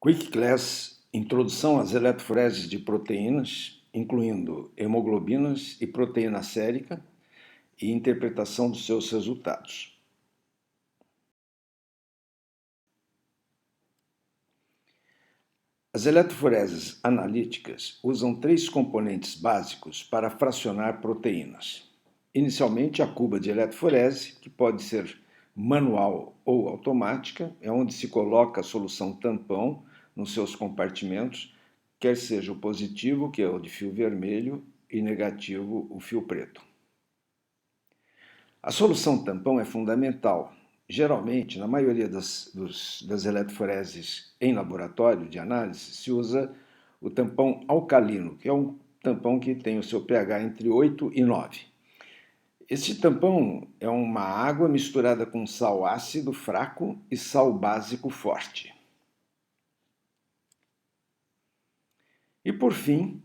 Quick Class Introdução às eletroforeses de proteínas, incluindo hemoglobinas e proteína sérica, e interpretação dos seus resultados. As eletroforeses analíticas usam três componentes básicos para fracionar proteínas. Inicialmente, a cuba de eletroforese, que pode ser manual ou automática, é onde se coloca a solução tampão nos seus compartimentos, quer seja o positivo, que é o de fio vermelho, e negativo, o fio preto. A solução tampão é fundamental. Geralmente, na maioria das eletroforeses em laboratório de análise, se usa o tampão alcalino, que é um tampão que tem o seu pH entre 8 e 9. Este tampão é uma água misturada com sal ácido fraco e sal básico forte. E por fim,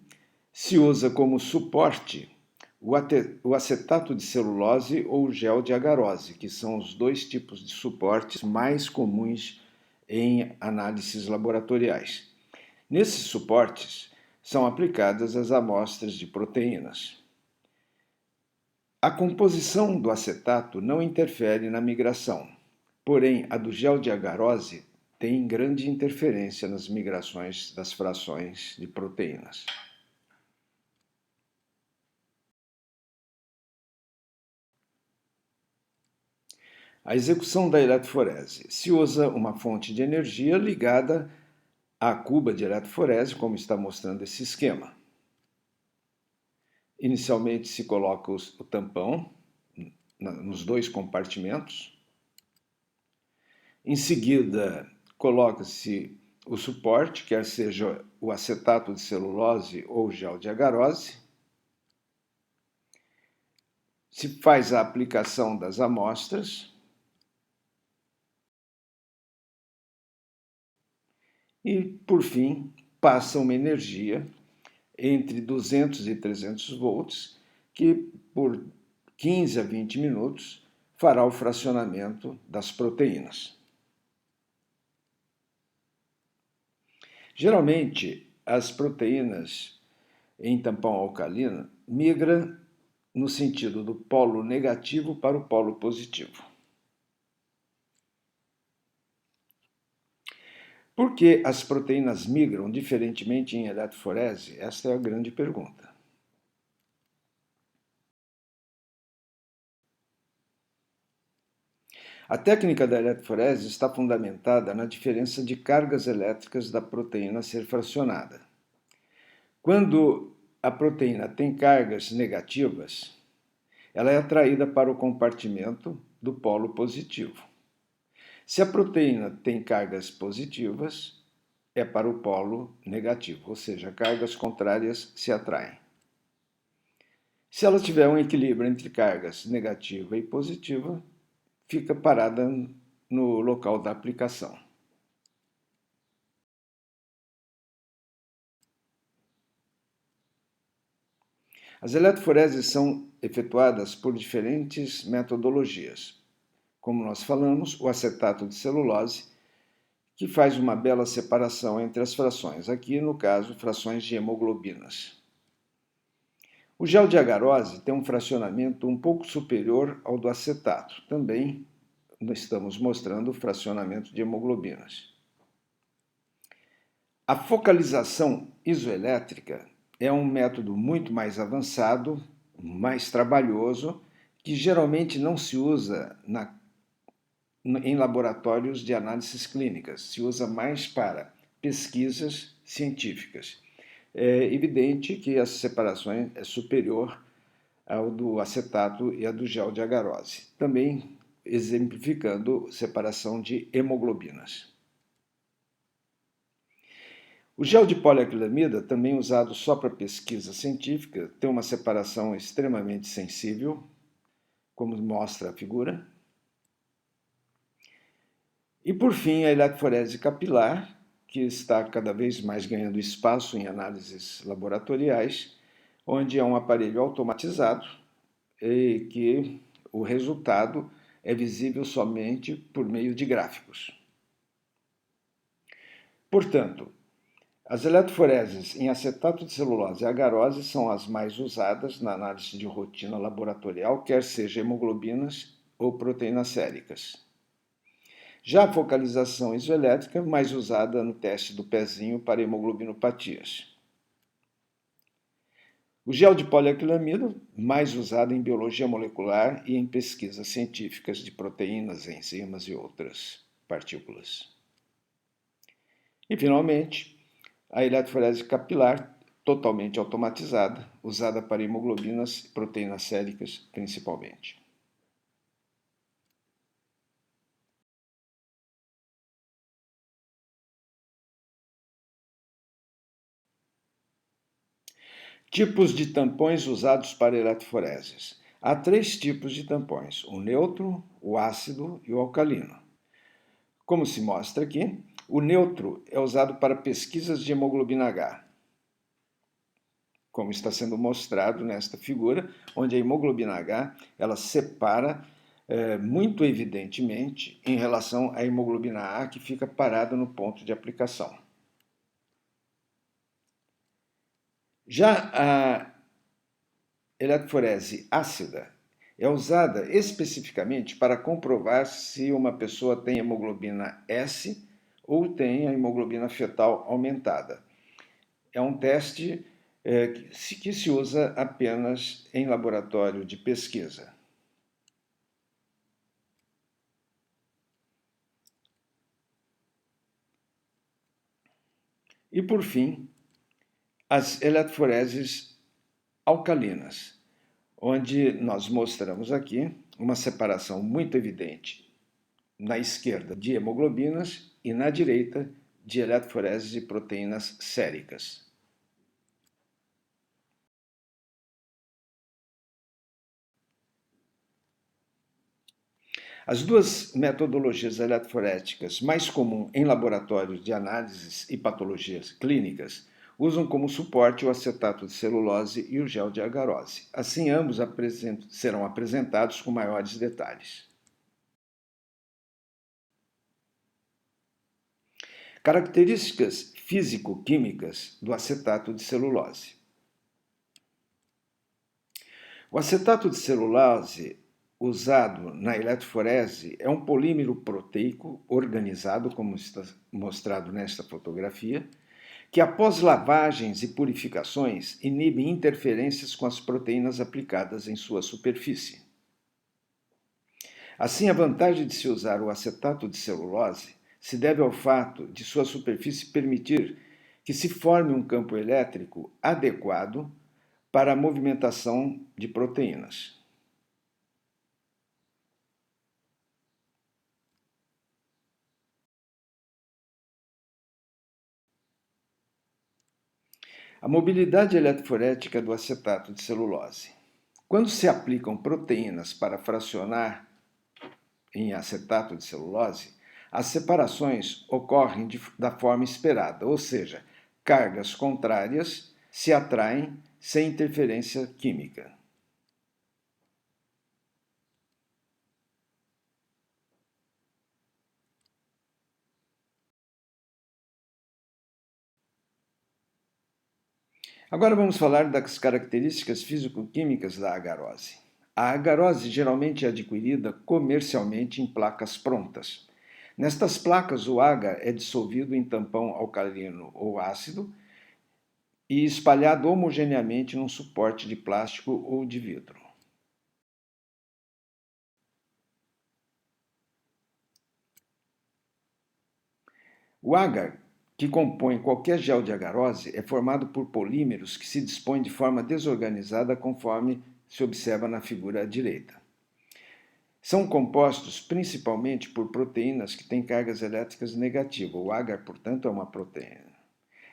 se usa como suporte o acetato de celulose ou o gel de agarose, que são os dois tipos de suportes mais comuns em análises laboratoriais. Nesses suportes são aplicadas as amostras de proteínas. A composição do acetato não interfere na migração, porém a do gel de agarose tem grande interferência nas migrações das frações de proteínas. A execução da eletroforese. Se usa uma fonte de energia ligada à cuba de eletroforese, como está mostrando esse esquema. Inicialmente se coloca o tampão nos dois compartimentos. Em seguida, coloca-se o suporte, quer seja o acetato de celulose ou o gel de agarose. Se faz a aplicação das amostras. E, por fim, passa uma energia entre 200 e 300 volts, que por 15 a 20 minutos fará o fracionamento das proteínas. Geralmente, as proteínas em tampão alcalino migram no sentido do polo negativo para o polo positivo. Por que as proteínas migram diferentemente em eletroforese? Esta é a grande pergunta. A técnica da eletroforese está fundamentada na diferença de cargas elétricas da proteína a ser fracionada. Quando a proteína tem cargas negativas, ela é atraída para o compartimento do polo positivo. Se a proteína tem cargas positivas, é para o polo negativo, ou seja, cargas contrárias se atraem. Se ela tiver um equilíbrio entre cargas negativa e positiva, fica parada no local da aplicação. As eletroforeses são efetuadas por diferentes metodologias. Como nós falamos, o acetato de celulose, que faz uma bela separação entre as frações, aqui no caso, frações de hemoglobinas. O gel de agarose tem um fracionamento um pouco superior ao do acetato, também estamos mostrando o fracionamento de hemoglobinas. A focalização isoelétrica é um método muito mais avançado, mais trabalhoso, que geralmente não se usa em laboratórios de análises clínicas, se usa mais para pesquisas científicas. É evidente que essa separação é superior ao do acetato e a do gel de agarose, também exemplificando separação de hemoglobinas. O gel de poliacrilamida, também usado só para pesquisa científica, tem uma separação extremamente sensível, como mostra a figura. E, por fim, a eletroforese capilar, que está cada vez mais ganhando espaço em análises laboratoriais, onde é um aparelho automatizado e que o resultado é visível somente por meio de gráficos. Portanto, as eletroforeses em acetato de celulose e agarose são as mais usadas na análise de rotina laboratorial, quer seja hemoglobinas ou proteínas séricas. Já a focalização isoelétrica, mais usada no teste do pezinho para hemoglobinopatias. O gel de poliacrilamida, mais usado em biologia molecular e em pesquisas científicas de proteínas, enzimas e outras partículas. E, finalmente, a eletroforese capilar, totalmente automatizada, usada para hemoglobinas e proteínas séricas principalmente. Tipos de tampões usados para eletroforeses. Há 3 tipos de tampões: o neutro, o ácido e o alcalino. Como se mostra aqui, o neutro é usado para pesquisas de hemoglobina H, como está sendo mostrado nesta figura, onde a hemoglobina H ela separa muito evidentemente em relação à hemoglobina A, que fica parada no ponto de aplicação. Já a eletroforese ácida é usada especificamente para comprovar se uma pessoa tem hemoglobina S ou tem a hemoglobina fetal aumentada. É um teste que se usa apenas em laboratório de pesquisa. E, por fim, as eletroforeses alcalinas, onde nós mostramos aqui uma separação muito evidente na esquerda de hemoglobinas e na direita de eletroforeses de proteínas séricas. As duas metodologias eletroforéticas mais comuns em laboratórios de análises e patologias clínicas usam como suporte o acetato de celulose e o gel de agarose. Assim, ambos serão apresentados com maiores detalhes. Características físico-químicas do acetato de celulose. O acetato de celulose usado na eletroforese é um polímero proteico organizado, como está mostrado nesta fotografia, que após lavagens e purificações inibe interferências com as proteínas aplicadas em sua superfície. Assim, a vantagem de se usar o acetato de celulose se deve ao fato de sua superfície permitir que se forme um campo elétrico adequado para a movimentação de proteínas. A mobilidade eletroforética do acetato de celulose. Quando se aplicam proteínas para fracionar em acetato de celulose, as separações ocorrem da forma esperada, ou seja, cargas contrárias se atraem sem interferência química. Agora vamos falar das características físico-químicas da agarose. A agarose geralmente é adquirida comercialmente em placas prontas. Nestas placas, o agar é dissolvido em tampão alcalino ou ácido e espalhado homogeneamente num suporte de plástico ou de vidro. O agar, que compõe qualquer gel de agarose, é formado por polímeros que se dispõem de forma desorganizada conforme se observa na figura à direita. São compostos principalmente por proteínas que têm cargas elétricas negativas. O agar, portanto, é uma proteína.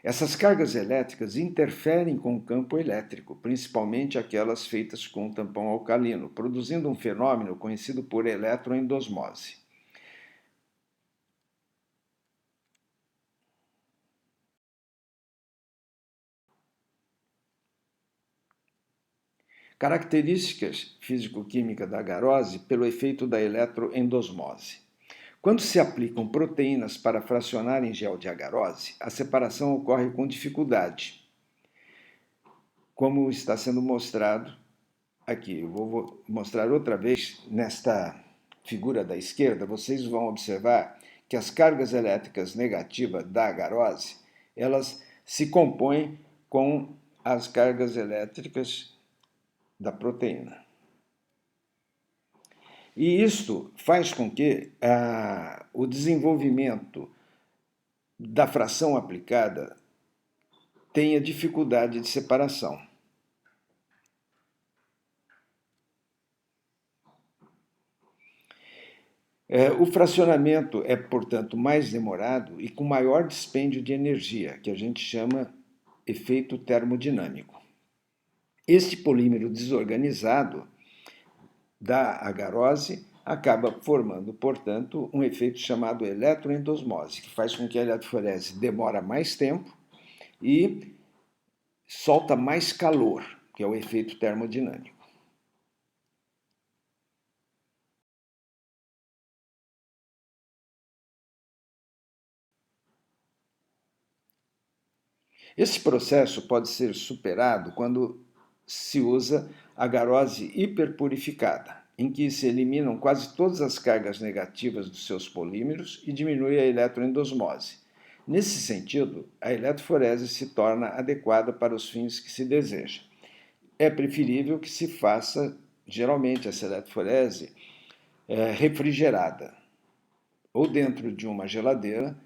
Essas cargas elétricas interferem com o campo elétrico, principalmente aquelas feitas com tampão alcalino, produzindo um fenômeno conhecido por eletroendosmose. Características físico-químicas da agarose pelo efeito da eletroendosmose. Quando se aplicam proteínas para fracionar em gel de agarose, a separação ocorre com dificuldade, como está sendo mostrado aqui. Eu vou mostrar outra vez nesta figura da esquerda. Vocês vão observar que as cargas elétricas negativas da agarose, elas se compõem com as cargas elétricas da proteína. E isto faz com que o desenvolvimento da fração aplicada tenha dificuldade de separação. O fracionamento é, portanto, mais demorado e com maior dispêndio de energia, que a gente chama efeito termodinâmico. Este polímero desorganizado da agarose acaba formando, portanto, um efeito chamado eletroendosmose, que faz com que a eletroforese demore mais tempo e solta mais calor, que é o efeito termodinâmico. Esse processo pode ser superado quando se usa agarose hiperpurificada, em que se eliminam quase todas as cargas negativas dos seus polímeros e diminui a eletroendosmose. Nesse sentido, a eletroforese se torna adequada para os fins que se deseja. É preferível que se faça, geralmente, essa eletroforese refrigerada, ou dentro de uma geladeira,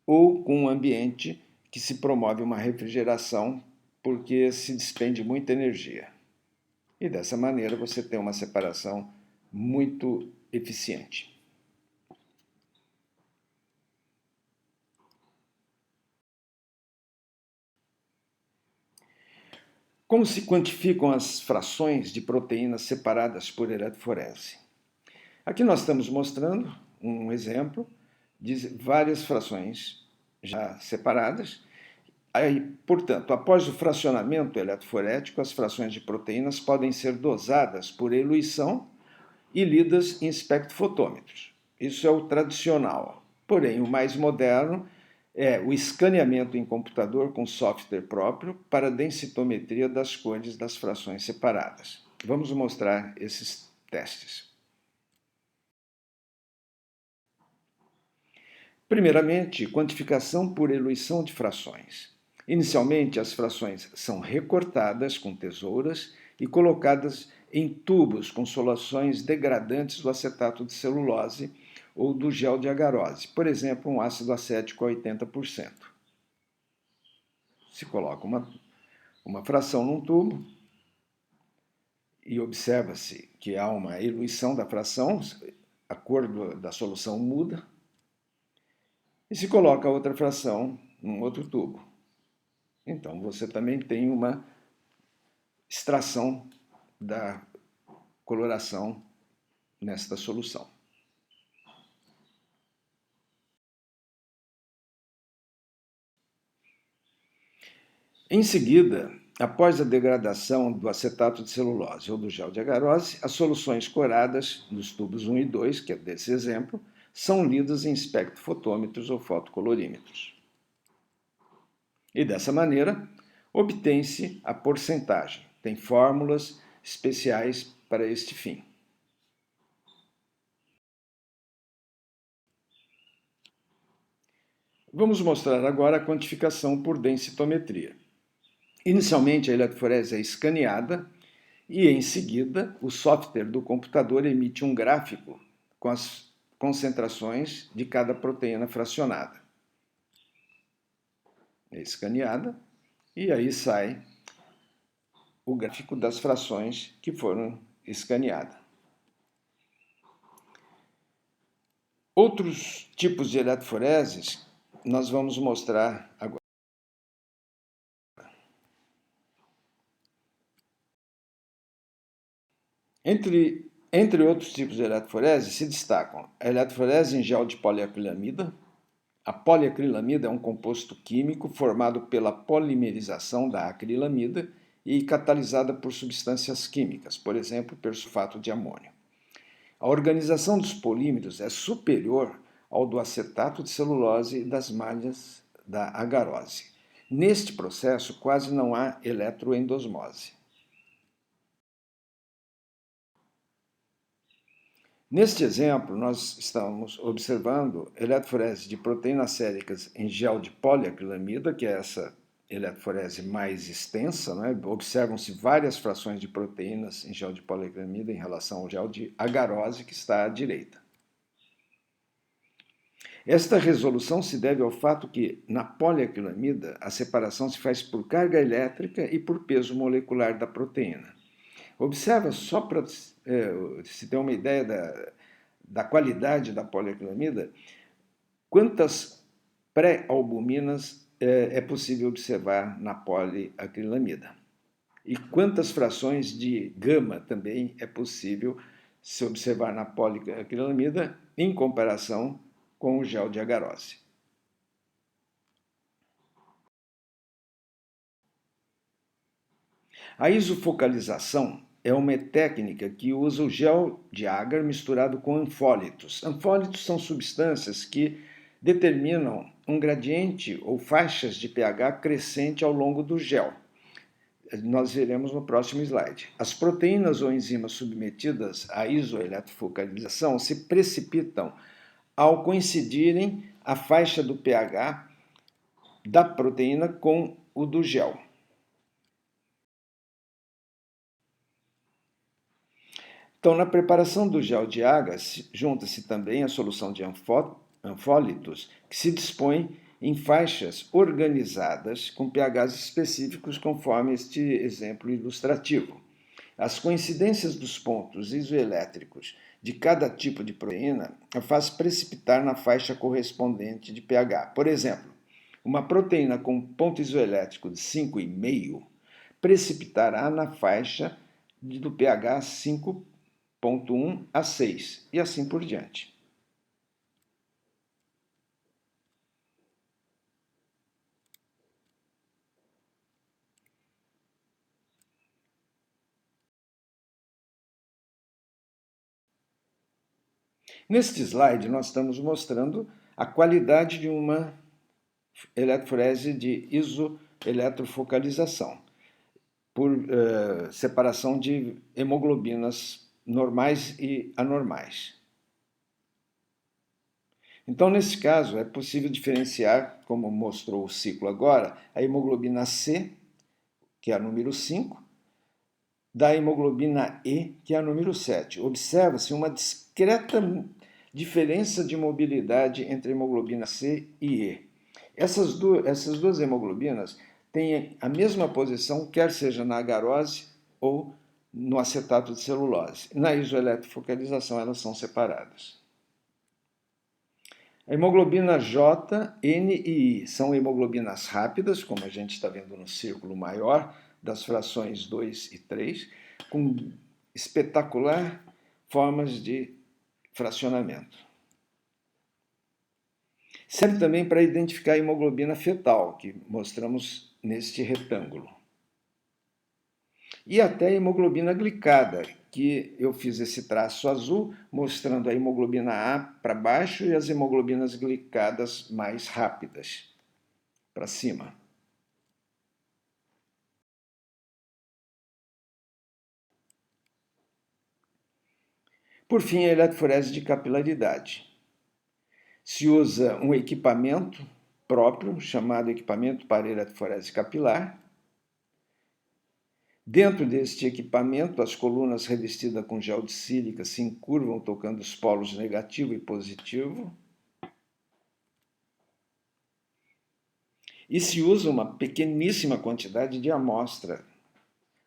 ou com um ambiente que se promove uma refrigeração, porque se despende muita energia. E dessa maneira você tem uma separação muito eficiente. Como se quantificam as frações de proteínas separadas por eletroforese? Aqui nós estamos mostrando um exemplo de várias frações já separadas. Aí, portanto, após o fracionamento eletroforético, as frações de proteínas podem ser dosadas por eluição e lidas em espectrofotômetros. Isso é o tradicional. Porém, o mais moderno é o escaneamento em computador com software próprio para densitometria das cores das frações separadas. Vamos mostrar esses testes. Primeiramente, quantificação por eluição de frações. Inicialmente, as frações são recortadas com tesouras e colocadas em tubos com soluções degradantes do acetato de celulose ou do gel de agarose, por exemplo, um ácido acético a 80%. Se coloca uma fração num tubo e observa-se que há uma eluição da fração, a cor da solução muda, e se coloca outra fração num outro tubo. Então, você também tem uma extração da coloração nesta solução. Em seguida, após a degradação do acetato de celulose ou do gel de agarose, as soluções coradas nos tubos 1 e 2, que é desse exemplo, são lidas em espectrofotômetros ou fotocolorímetros. E dessa maneira, obtém-se a porcentagem. Tem fórmulas especiais para este fim. Vamos mostrar agora a quantificação por densitometria. Inicialmente, a eletroforese é escaneada e, em seguida, o software do computador emite um gráfico com as concentrações de cada proteína fracionada. É escaneada e aí sai o gráfico das frações que foram escaneadas. Outros tipos de eletroforeses nós vamos mostrar agora. Entre outros tipos de eletroforese se destacam a eletroforese em gel de poliacrilamida. A poliacrilamida é um composto químico formado pela polimerização da acrilamida e catalisada por substâncias químicas, por exemplo, persulfato de amônio. A organização dos polímeros é superior ao do acetato de celulose e das malhas da agarose. Neste processo, quase não há eletroendosmose. Neste exemplo, nós estamos observando eletroforese de proteínas séricas em gel de poliacrilamida, que é essa eletroforese mais extensa, né? Observam-se várias frações de proteínas em gel de poliacrilamida em relação ao gel de agarose, que está à direita. Esta resolução se deve ao fato que, na poliacrilamida, a separação se faz por carga elétrica e por peso molecular da proteína. Observa, só para se ter uma ideia da qualidade da poliacrilamida, quantas pré-albuminas é possível observar na poliacrilamida. E quantas frações de gama também é possível se observar na poliacrilamida em comparação com o gel de agarose. A isofocalização é uma técnica que usa o gel de agar misturado com anfólitos. Anfólitos são substâncias que determinam um gradiente ou faixas de pH crescente ao longo do gel. Nós veremos no próximo slide. As proteínas ou enzimas submetidas à isoeletrofocalização se precipitam ao coincidirem a faixa do pH da proteína com o do gel. Então, na preparação do gel de agar, junta-se também a solução de anfólitos, que se dispõe em faixas organizadas com pHs específicos, conforme este exemplo ilustrativo. As coincidências dos pontos isoelétricos de cada tipo de proteína a faz precipitar na faixa correspondente de pH. Por exemplo, uma proteína com ponto isoelétrico de 5,5 precipitará na faixa do pH 5,1 a 6, e assim por diante. Neste slide, nós estamos mostrando a qualidade de uma eletroforese de isoeletrofocalização por separação de hemoglobinas normais e anormais. Então, nesse caso, é possível diferenciar, como mostrou o ciclo agora, a hemoglobina C, que é a número 5, da hemoglobina E, que é a número 7. Observa-se uma discreta diferença de mobilidade entre a hemoglobina C e E. Essas duas hemoglobinas têm a mesma posição, quer seja na agarose ou no acetato de celulose. Na isoeletrofocalização, elas são separadas. A hemoglobina J, N e I são hemoglobinas rápidas, como a gente está vendo no círculo maior, das frações 2 e 3, com espetacular formas de fracionamento. Serve também para identificar a hemoglobina fetal, que mostramos neste retângulo. E até a hemoglobina glicada, que eu fiz esse traço azul, mostrando a hemoglobina A para baixo e as hemoglobinas glicadas mais rápidas, para cima. Por fim, a eletroforese de capilaridade. Se usa um equipamento próprio, chamado equipamento para eletroforese capilar. Dentro deste equipamento, as colunas revestidas com gel de sílica se encurvam tocando os polos negativo e positivo. E se usa uma pequeníssima quantidade de amostra,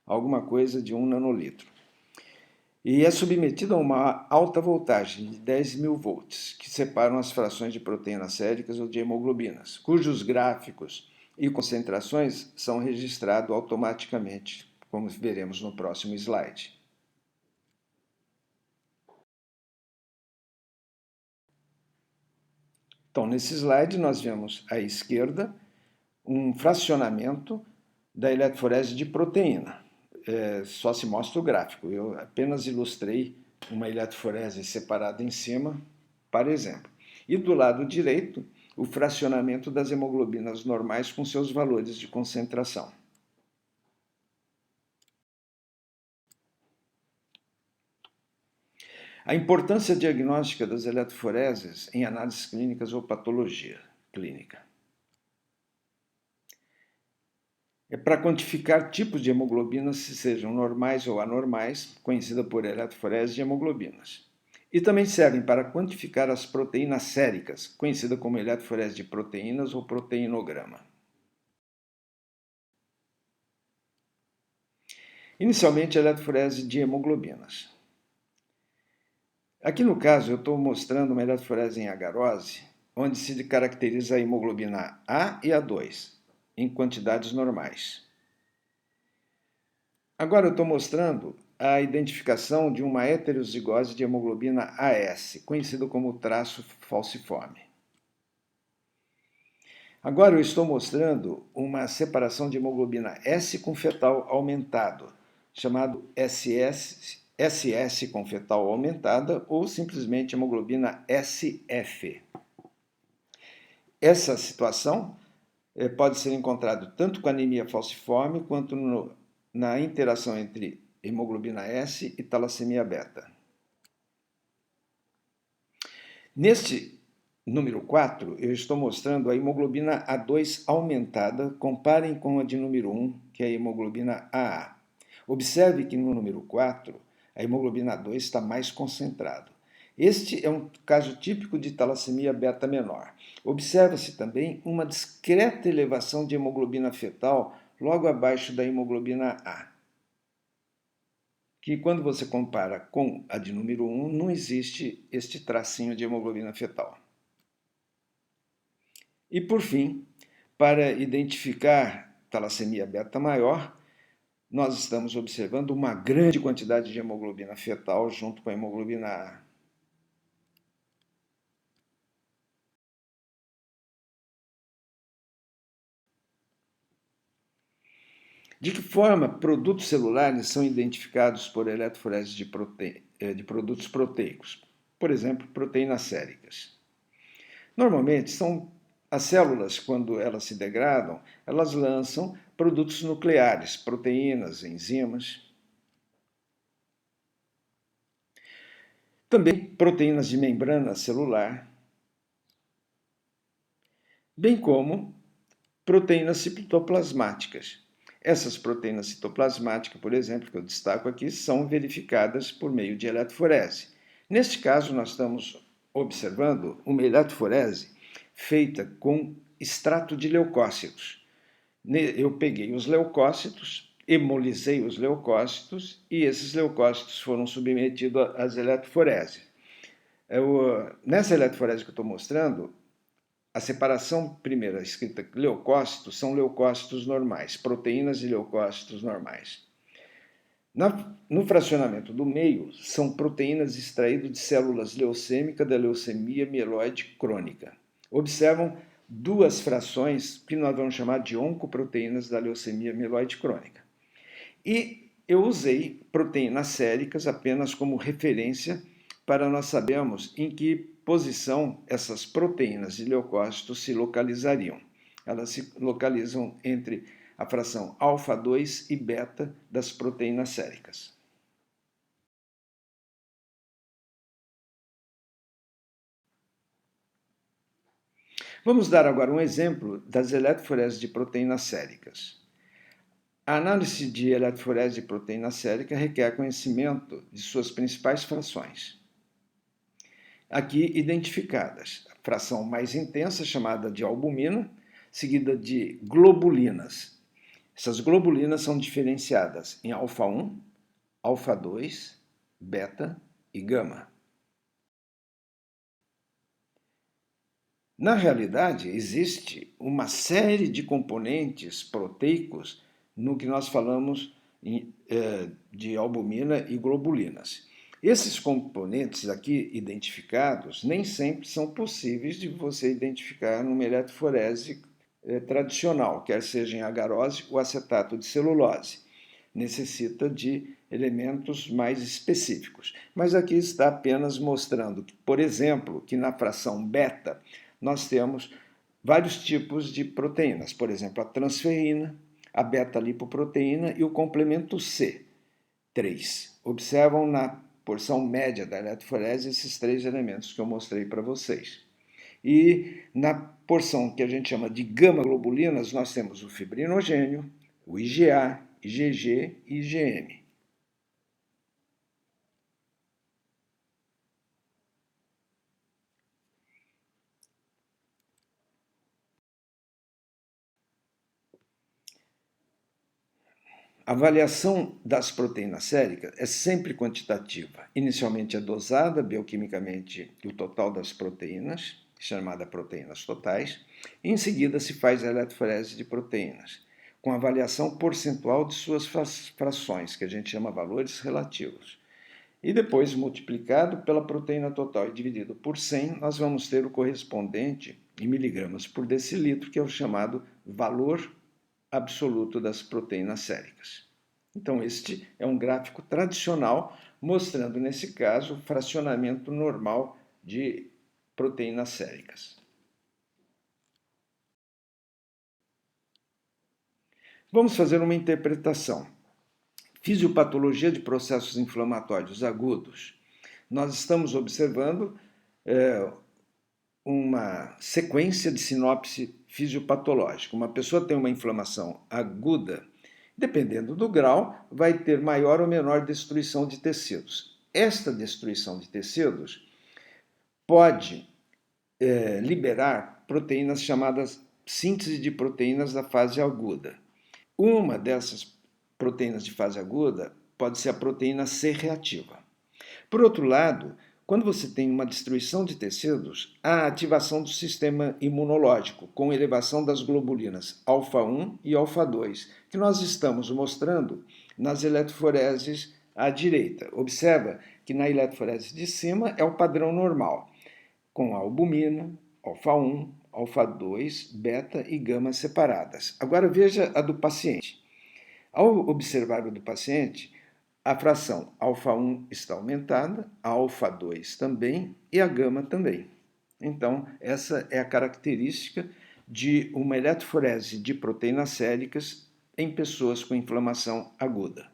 alguma coisa de 1 nanolitro. E é submetida a uma alta voltagem de 10.000 volts, que separam as frações de proteínas séricas ou de hemoglobinas, cujos gráficos e concentrações são registrados automaticamente, como veremos no próximo slide. Então, nesse slide, nós vemos à esquerda um fracionamento da eletroforese de proteína. Só se mostra o gráfico. Eu apenas ilustrei uma eletroforese separada em cima, para exemplo. E do lado direito, o fracionamento das hemoglobinas normais com seus valores de concentração. A importância diagnóstica das eletroforeses em análises clínicas ou patologia clínica. É para quantificar tipos de hemoglobinas, se sejam normais ou anormais, conhecida por eletroforese de hemoglobinas. E também servem para quantificar as proteínas séricas, conhecida como eletroforese de proteínas ou proteinograma. Inicialmente, a eletroforese de hemoglobinas. Aqui no caso, eu estou mostrando uma eletroforese em agarose, onde se caracteriza a hemoglobina A e A2, em quantidades normais. Agora eu estou mostrando a identificação de uma heterozigose de hemoglobina AS, conhecido como traço falciforme. Agora eu estou mostrando uma separação de hemoglobina S com fetal aumentado, chamado SS com fetal aumentada ou simplesmente hemoglobina SF. Essa situação pode ser encontrada tanto com anemia falciforme quanto na interação entre hemoglobina S e talassemia beta. Neste número 4, eu estou mostrando a hemoglobina A2 aumentada, comparem com a de número 1, que é a hemoglobina AA. Observe que no número 4, a hemoglobina A2 está mais concentrada. Este é um caso típico de talassemia beta menor. Observa-se também uma discreta elevação de hemoglobina fetal logo abaixo da hemoglobina A, que quando você compara com a de número 1, não existe este tracinho de hemoglobina fetal. E por fim, para identificar talassemia beta maior, nós estamos observando uma grande quantidade de hemoglobina fetal junto com a hemoglobina A. De que forma produtos celulares são identificados por eletroforese de produtos proteicos? Por exemplo, proteínas séricas. Normalmente, as células, quando elas se degradam, elas lançam produtos nucleares, proteínas, enzimas. Também proteínas de membrana celular, bem como proteínas citoplasmáticas. Essas proteínas citoplasmáticas, por exemplo, que eu destaco aqui, são verificadas por meio de eletroforese. Neste caso, nós estamos observando uma eletroforese feita com extrato de leucócitos. Eu peguei os leucócitos, hemolizei os leucócitos e esses leucócitos foram submetidos às eletroforeses. Nessa eletroforese que eu estou mostrando, a separação primeira escrita leucócitos são leucócitos normais, proteínas de leucócitos normais. No fracionamento do meio, são proteínas extraídas de células leucêmicas da leucemia mieloide crônica. Observam duas frações que nós vamos chamar de oncoproteínas da leucemia mieloide crônica. E eu usei proteínas séricas apenas como referência para nós sabermos em que posição essas proteínas de leucócitos se localizariam. Elas se localizam entre a fração alfa-2 e beta das proteínas séricas. Vamos dar agora um exemplo das eletroforeses de proteínas séricas. A análise de eletroforese de proteína sérica requer conhecimento de suas principais frações. Aqui identificadas, a fração mais intensa, chamada de albumina, seguida de globulinas. Essas globulinas são diferenciadas em alfa-1, alfa-2, beta e gama. Na realidade, existe uma série de componentes proteicos no que nós falamos de albumina e globulinas. Esses componentes aqui identificados nem sempre são possíveis de você identificar numa eletroforese tradicional, quer seja em agarose ou acetato de celulose. Necessita de elementos mais específicos. Mas aqui está apenas mostrando, por exemplo, que na fração beta nós temos vários tipos de proteínas, por exemplo, a transferrina, a beta-lipoproteína e o complemento C, 3. Observam na porção média da eletroforese esses 3 elementos que eu mostrei para vocês. E na porção que a gente chama de gama-globulinas, nós temos o fibrinogênio, o IgA, IgG e IgM. A avaliação das proteínas séricas é sempre quantitativa. Inicialmente é dosada bioquimicamente o total das proteínas, chamada proteínas totais, e em seguida se faz a eletroforese de proteínas, com avaliação percentual de suas frações, que a gente chama valores relativos. E depois, multiplicado pela proteína total e dividido por 100, nós vamos ter o correspondente em miligramas por decilitro, que é o chamado valor absoluto das proteínas séricas. Então, este é um gráfico tradicional, mostrando, nesse caso, o fracionamento normal de proteínas séricas. Vamos fazer uma interpretação. Fisiopatologia de processos inflamatórios agudos. Nós estamos observando uma sequência de sinopse fisiopatológica. Uma pessoa tem uma inflamação aguda, dependendo do grau, vai ter maior ou menor destruição de tecidos. Esta destruição de tecidos pode liberar proteínas chamadas síntese de proteínas da fase aguda. Uma dessas proteínas de fase aguda pode ser a proteína C reativa. Por outro lado, quando você tem uma destruição de tecidos, há ativação do sistema imunológico, com elevação das globulinas alfa-1 e alfa-2, que nós estamos mostrando nas eletroforeses à direita. Observa que na eletroforese de cima é o padrão normal, com albumina, alfa-1, alfa-2, beta e gama separadas. Agora veja a do paciente. Ao observar a do paciente, a fração alfa-1 está aumentada, a alfa-2 também e a gama também. Então, essa é a característica de uma eletroforese de proteínas séricas em pessoas com inflamação aguda.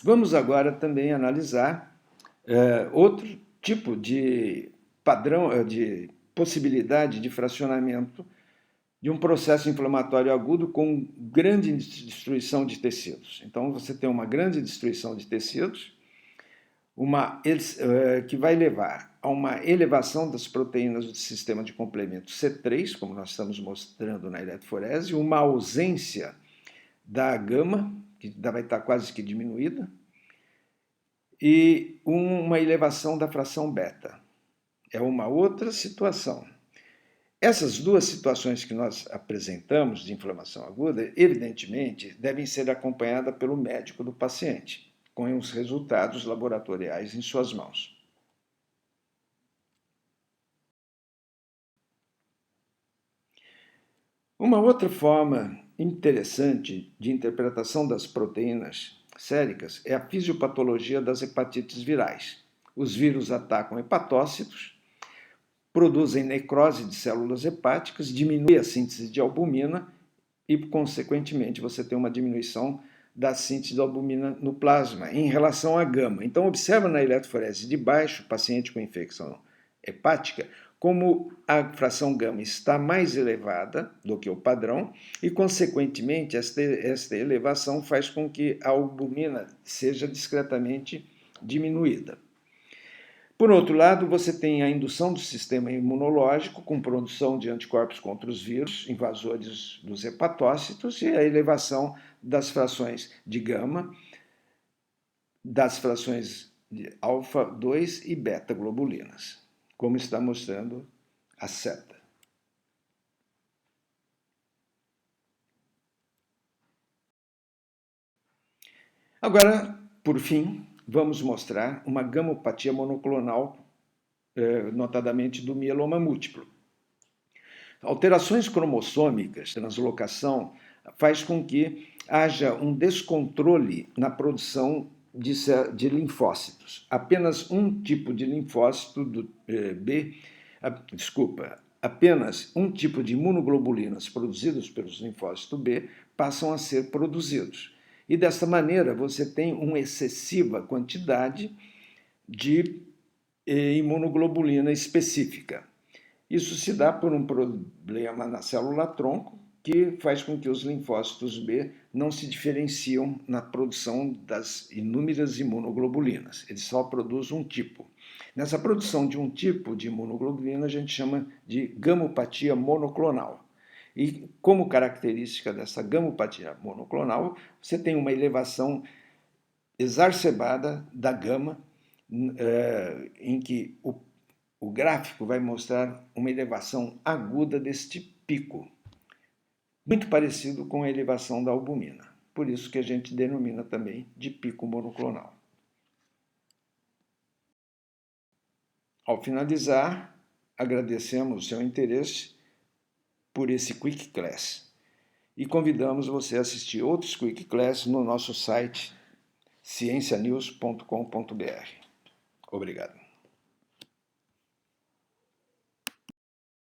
Vamos agora também analisar outro tipo de padrão, de possibilidade de fracionamento de um processo inflamatório agudo com grande destruição de tecidos. Então, você tem uma grande destruição de tecidos, que vai levar a uma elevação das proteínas do sistema de complemento C3, como nós estamos mostrando na eletroforese, uma ausência da gama, que vai estar quase que diminuída, e uma elevação da fração beta. É uma outra situação. Essas duas situações que nós apresentamos de inflamação aguda, evidentemente, devem ser acompanhadas pelo médico do paciente, com os resultados laboratoriais em suas mãos. Uma outra forma interessante de interpretação das proteínas séricas é a fisiopatologia das hepatites virais. Os vírus atacam hepatócitos, produzem necrose de células hepáticas, diminui a síntese de albumina e, consequentemente, você tem uma diminuição da síntese de albumina no plasma em relação à gama. Então, observa na eletroforese de baixo, paciente com infecção hepática, como a fração gama está mais elevada do que o padrão e, consequentemente, esta elevação faz com que a albumina seja discretamente diminuída. Por outro lado, você tem a indução do sistema imunológico com produção de anticorpos contra os vírus, invasores dos hepatócitos, e a elevação das frações de gama, das frações de alfa-2 e beta-globulinas, como está mostrando a seta. Agora, por fim, vamos mostrar uma gamopatia monoclonal, notadamente do mieloma múltiplo. Alterações cromossômicas, translocação, faz com que haja um descontrole na produção de linfócitos. Apenas um tipo de linfócito apenas um tipo de imunoglobulinas produzidos pelos linfócitos B passam a ser produzidos. E desta maneira você tem uma excessiva quantidade de imunoglobulina específica. Isso se dá por um problema na célula-tronco que faz com que os linfócitos B não se diferenciam na produção das inúmeras imunoglobulinas. Eles só produzem um tipo. Nessa produção de um tipo de imunoglobulina, a gente chama de gamopatia monoclonal. E como característica dessa gamopatia monoclonal, você tem uma elevação exacerbada da gama, em que o gráfico vai mostrar uma elevação aguda deste pico, muito parecido com a elevação da albumina. Por isso que a gente denomina também de pico monoclonal. Ao finalizar, agradecemos o seu interesse por esse Quick Class e convidamos você a assistir outros Quick Class no nosso site ciencianews.com.br. Obrigado.